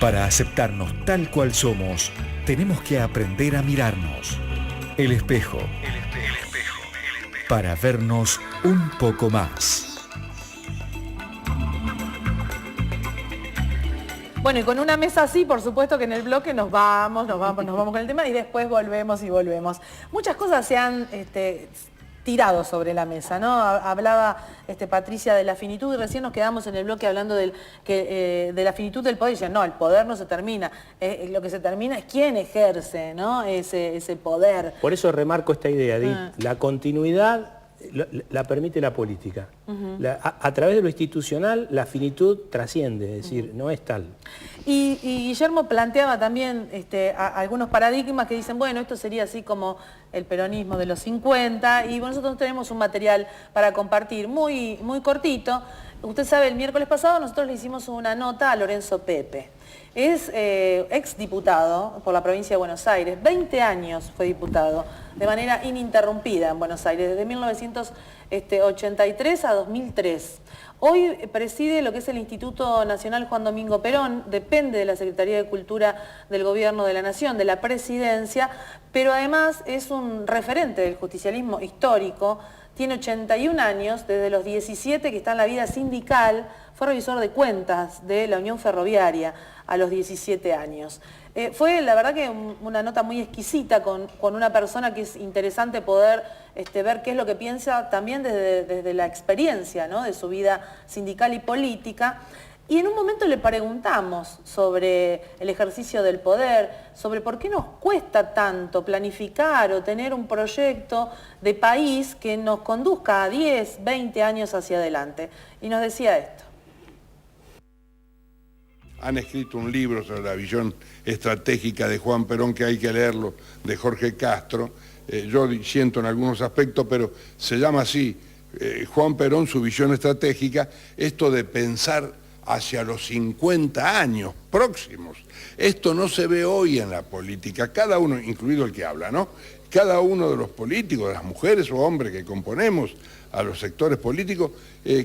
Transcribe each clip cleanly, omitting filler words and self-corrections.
Para aceptarnos tal cual somos, tenemos que aprender a mirarnos. El espejo. Para vernos un poco más. Bueno, y con una mesa así, por supuesto que en el bloque nos vamos con el tema y después volvemos. Muchas cosas se han tirado sobre la mesa, ¿no? Hablaba Patricia de la finitud y recién nos quedamos en el bloque hablando de la finitud del poder. Y decían, no, el poder no se termina. Lo que se termina es quién ejerce, ¿no? ese poder. Por eso remarco esta idea, la continuidad la permite la política. A través de lo institucional, la finitud trasciende, es decir, no es tal. Y Guillermo planteaba también algunos paradigmas que dicen, bueno, esto sería así como el peronismo de los 50, y nosotros tenemos un material para compartir muy, muy cortito. Usted sabe, el miércoles pasado nosotros le hicimos una nota a Lorenzo Pepe. Es exdiputado por la provincia de Buenos Aires, 20 años fue diputado, de manera ininterrumpida en Buenos Aires, desde 1983 a 2003. Hoy preside lo que es el Instituto Nacional Juan Domingo Perón, depende de la Secretaría de Cultura del Gobierno de la Nación, de la Presidencia, pero además es un referente del justicialismo histórico. Tiene 81 años, desde los 17 que está en la vida sindical, fue revisor de cuentas de la Unión Ferroviaria a los 17 años. Fue la verdad que una nota muy exquisita con una persona que es interesante poder ver qué es lo que piensa también desde la experiencia, ¿no?, de su vida sindical y política. Y en un momento le preguntamos sobre el ejercicio del poder, sobre por qué nos cuesta tanto planificar o tener un proyecto de país que nos conduzca a 10, 20 años hacia adelante. Y nos decía esto. Han escrito un libro sobre la visión estratégica de Juan Perón, que hay que leerlo, de Jorge Castro. Yo siento en algunos aspectos, pero se llama así, Juan Perón, su visión estratégica, esto de pensar hacia los 50 años próximos. Esto no se ve hoy en la política, cada uno, incluido el que habla, ¿no? Cada uno de los políticos, de las mujeres o hombres que componemos a los sectores políticos,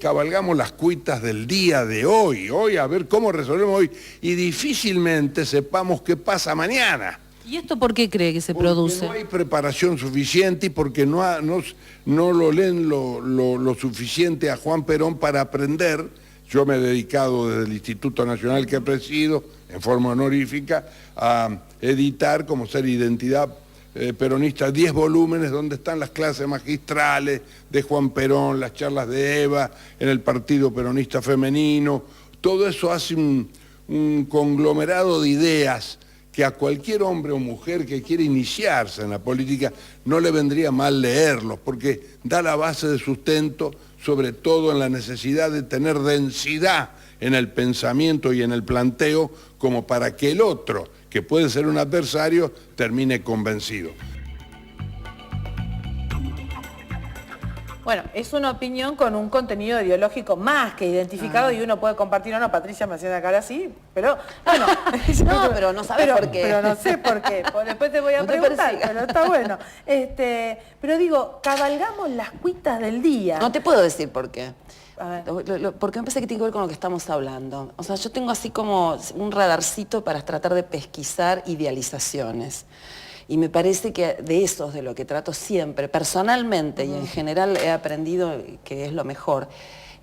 cabalgamos las cuitas del día de hoy a ver cómo resolvemos hoy, y difícilmente sepamos qué pasa mañana. ¿Y esto por qué cree que se produce? No hay preparación suficiente y porque no lo leen lo suficiente a Juan Perón para aprender. Yo me he dedicado desde el Instituto Nacional que presido, en forma honorífica, a editar como ser identidad peronista 10 volúmenes donde están las clases magistrales de Juan Perón, las charlas de Eva en el Partido Peronista Femenino. Todo eso hace un conglomerado de ideas que a cualquier hombre o mujer que quiere iniciarse en la política no le vendría mal leerlos, porque da la base de sustento, sobre todo en la necesidad de tener densidad en el pensamiento y en el planteo, como para que el otro, que puede ser un adversario, termine convencido. Bueno, es una opinión con un contenido ideológico más que identificado y uno puede compartir o no. Patricia me hacía una cara así, pero bueno. No, pero no sabes por qué. Pero no sé por qué. Después te voy a preguntar, pero está bueno. Pero digo, cabalgamos las cuitas del día. No te puedo decir por qué. A ver. Porque me parece que tiene que ver con lo que estamos hablando. O sea, yo tengo así como un radarcito para tratar de pesquisar idealizaciones. Y me parece que de eso es de lo que trato siempre, personalmente, y en general he aprendido que es lo mejor,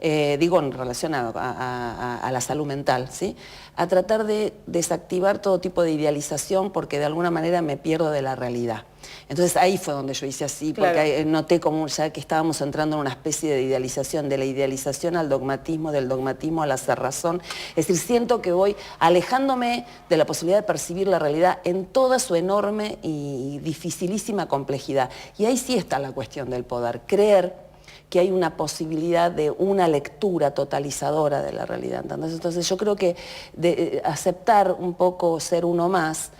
digo en relación a la salud mental, ¿sí? A tratar de desactivar todo tipo de idealización porque de alguna manera me pierdo de la realidad. Entonces ahí fue donde yo hice así, porque noté como ya que estábamos entrando en una especie de idealización, de la idealización al dogmatismo, del dogmatismo a la cerrazón. Es decir, siento que voy alejándome de la posibilidad de percibir la realidad en toda su enorme y dificilísima complejidad. Y ahí sí está la cuestión del poder, creer que hay una posibilidad de una lectura totalizadora de la realidad. Entonces yo creo que aceptar un poco ser uno más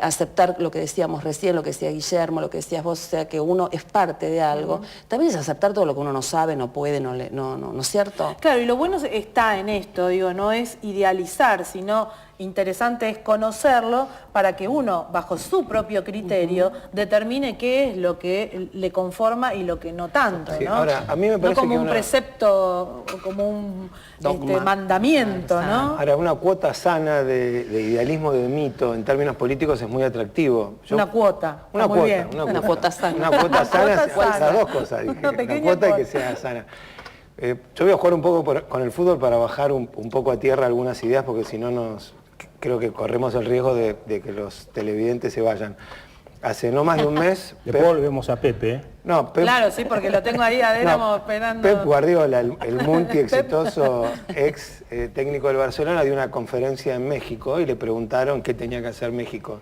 aceptar lo que decíamos recién, lo que decía Guillermo, lo que decías vos, o sea, que uno es parte de algo, también es aceptar todo lo que uno no sabe, no puede, no es cierto. Claro, y lo bueno está en esto, digo, no es idealizar, sino interesante es conocerlo para que uno, bajo su propio criterio, determine qué es lo que le conforma y lo que no tanto, Sí, ¿no? ahora, a mí me parece no como que un precepto, como un mandamiento, ¿no? Ahora, una cuota sana de idealismo, de mito, en términos políticos es muy atractivo. Una cuota, Una muy cuota, bien. Una cuota sana. Una cuota sana, sana. las dos cosas, dije. Una Una pequeña cuota y cuota. que sea sana. Yo voy a jugar un poco con el fútbol para bajar un poco a tierra algunas ideas, porque si no creo que corremos el riesgo de que los televidentes se vayan. Hace no más de un mes... Después volvemos a Pepe, ¿eh? No, Pep, Claro, sí, porque lo tengo ahí adentro esperando. Pep Guardiola, el multi-exitoso ex técnico del Barcelona, dio una conferencia en México y le preguntaron qué tenía que hacer México.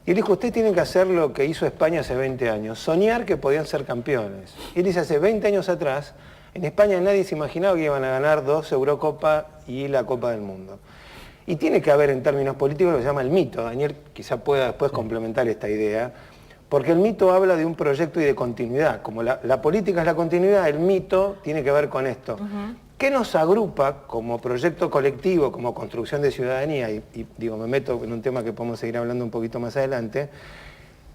Y él dijo, usted tiene que hacer lo que hizo España hace 20 años, soñar que podían ser campeones. Y él dice, hace 20 años atrás, en España nadie se imaginaba que iban a ganar 2 Eurocopa y la Copa del Mundo. Y tiene que haber en términos políticos lo que se llama el mito. Daniel quizá pueda después complementar esta idea, porque el mito habla de un proyecto y de continuidad. Como la política es la continuidad, el mito tiene que ver con esto. ¿Qué nos agrupa como proyecto colectivo, como construcción de ciudadanía? Y digo, me meto en un tema que podemos seguir hablando un poquito más adelante.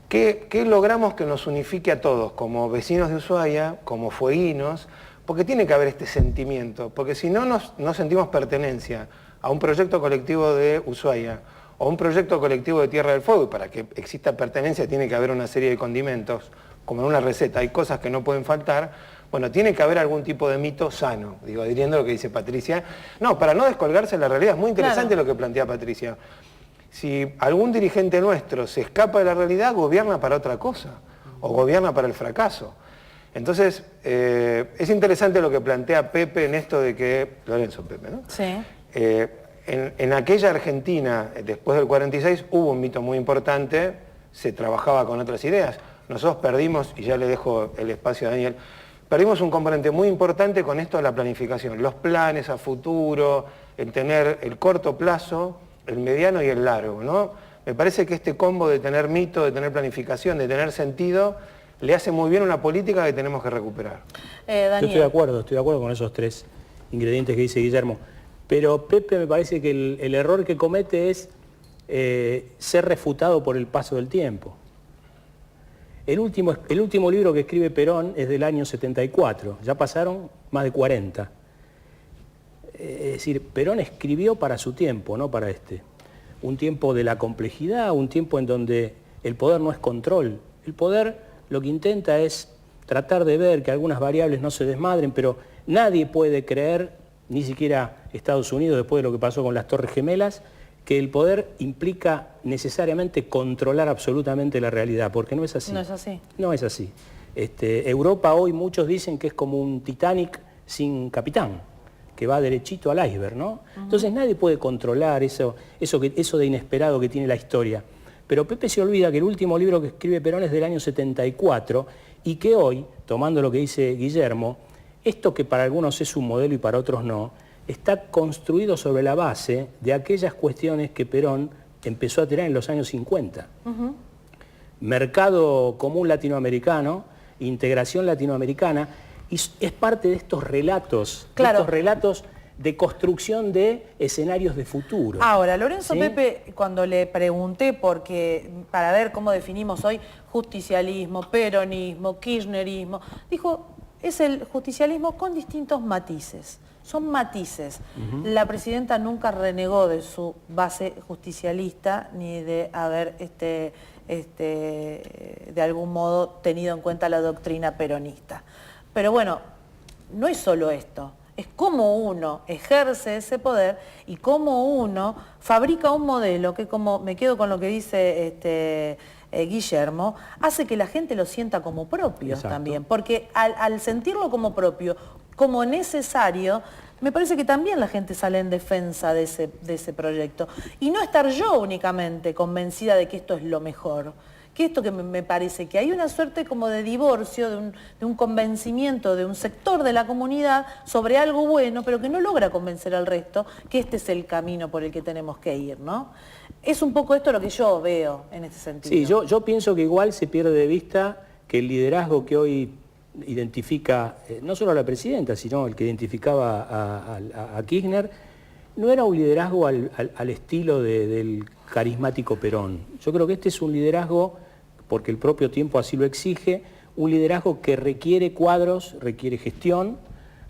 ¿Qué logramos que nos unifique a todos, como vecinos de Ushuaia, como fueguinos? Porque tiene que haber este sentimiento, porque si no no sentimos pertenencia a un proyecto colectivo de Ushuaia o un proyecto colectivo de Tierra del Fuego, y para que exista pertenencia tiene que haber una serie de condimentos, como en una receta, hay cosas que no pueden faltar, bueno, tiene que haber algún tipo de mito sano, digo, adhiriendo a lo que dice Patricia. No, para no descolgarse de la realidad, es muy interesante lo que plantea Patricia. Si algún dirigente nuestro se escapa de la realidad, gobierna para otra cosa, o gobierna para el fracaso. Entonces, es interesante lo que plantea Pepe en esto de que, Lorenzo Pepe, ¿no? Sí. En aquella Argentina, después del 46, hubo un mito muy importante, se trabajaba con otras ideas. Nosotros perdimos, y ya le dejo el espacio a Daniel, perdimos un componente muy importante con esto de la planificación, los planes a futuro, el tener el corto plazo, el mediano y el largo, ¿no? Me parece que este combo de tener mito, de tener planificación, de tener sentido, le hace muy bien una política que tenemos que recuperar. Daniel. Yo estoy de acuerdo con esos 3 ingredientes que dice Guillermo. Pero Pepe me parece que el error que comete es ser refutado por el paso del tiempo. El último libro que escribe Perón es del año 74, ya pasaron más de 40. Es decir, Perón escribió para su tiempo, no para este. Un tiempo de la complejidad, un tiempo en donde el poder no es control. El poder lo que intenta es tratar de ver que algunas variables no se desmadren, pero nadie puede creer, ni siquiera Estados Unidos, después de lo que pasó con las Torres Gemelas, que el poder implica necesariamente controlar absolutamente la realidad, porque no es así. No es así. No es así. Europa hoy muchos dicen que es como un Titanic sin capitán, que va derechito al iceberg, ¿no? Entonces nadie puede controlar eso de inesperado que tiene la historia. Pero Pepe se olvida que el último libro que escribe Perón es del año 74 y que hoy, tomando lo que dice Guillermo, esto que para algunos es un modelo y para otros no, está construido sobre la base de aquellas cuestiones que Perón empezó a tener en los años 50. Mercado común latinoamericano, integración latinoamericana, y es parte de estos relatos, Claro. de estos relatos de construcción de escenarios de futuro. Ahora, Lorenzo ¿Sí? Pepe, cuando le pregunté, para ver cómo definimos hoy justicialismo, peronismo, kirchnerismo, dijo, es el justicialismo con distintos matices. Son matices. La presidenta nunca renegó de su base justicialista ni de haber de algún modo tenido en cuenta la doctrina peronista. Pero bueno, no es solo esto. Es cómo uno ejerce ese poder y cómo uno fabrica un modelo que, como me quedo con lo que dice Guillermo, hace que la gente lo sienta como propio. Exacto. También. Porque al sentirlo como propio, como necesario, me parece que también la gente sale en defensa de ese proyecto. Y no estar yo únicamente convencida de que esto es lo mejor, que esto que me parece, que hay una suerte como de divorcio, de un convencimiento de un sector de la comunidad sobre algo bueno, pero que no logra convencer al resto que este es el camino por el que tenemos que ir, ¿no? Es un poco esto lo que yo veo en este sentido. Sí, yo pienso que igual se pierde de vista que el liderazgo que hoy identifica, no solo a la presidenta, sino el que identificaba a Kirchner, no era un liderazgo al estilo del carismático Perón. Yo creo que este es un liderazgo, porque el propio tiempo así lo exige, un liderazgo que requiere cuadros, requiere gestión,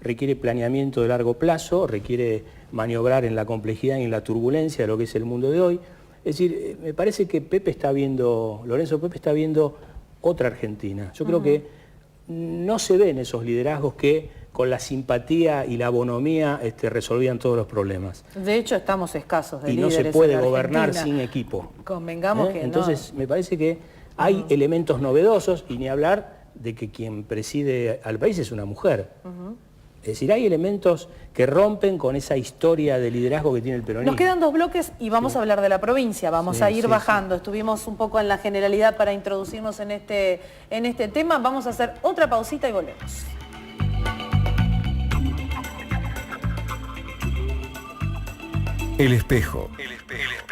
requiere planeamiento de largo plazo, requiere maniobrar en la complejidad y en la turbulencia de lo que es el mundo de hoy. Es decir, me parece que Lorenzo Pepe está viendo otra Argentina. Yo creo que no se ven esos liderazgos que con la simpatía y la bonomía resolvían todos los problemas. De hecho, estamos escasos de líderes. Y no se puede en gobernar Argentina. sin equipo. Convengamos que Entonces, no. me parece que hay elementos novedosos, y ni hablar de que quien preside al país es una mujer. Es decir, hay elementos que rompen con esa historia de liderazgo que tiene el peronismo. Nos quedan 2 bloques y vamos a hablar de la provincia, vamos a ir bajando. Estuvimos un poco en la generalidad para introducirnos en este tema. Vamos a hacer otra pausita y volvemos. El espejo. El espejo.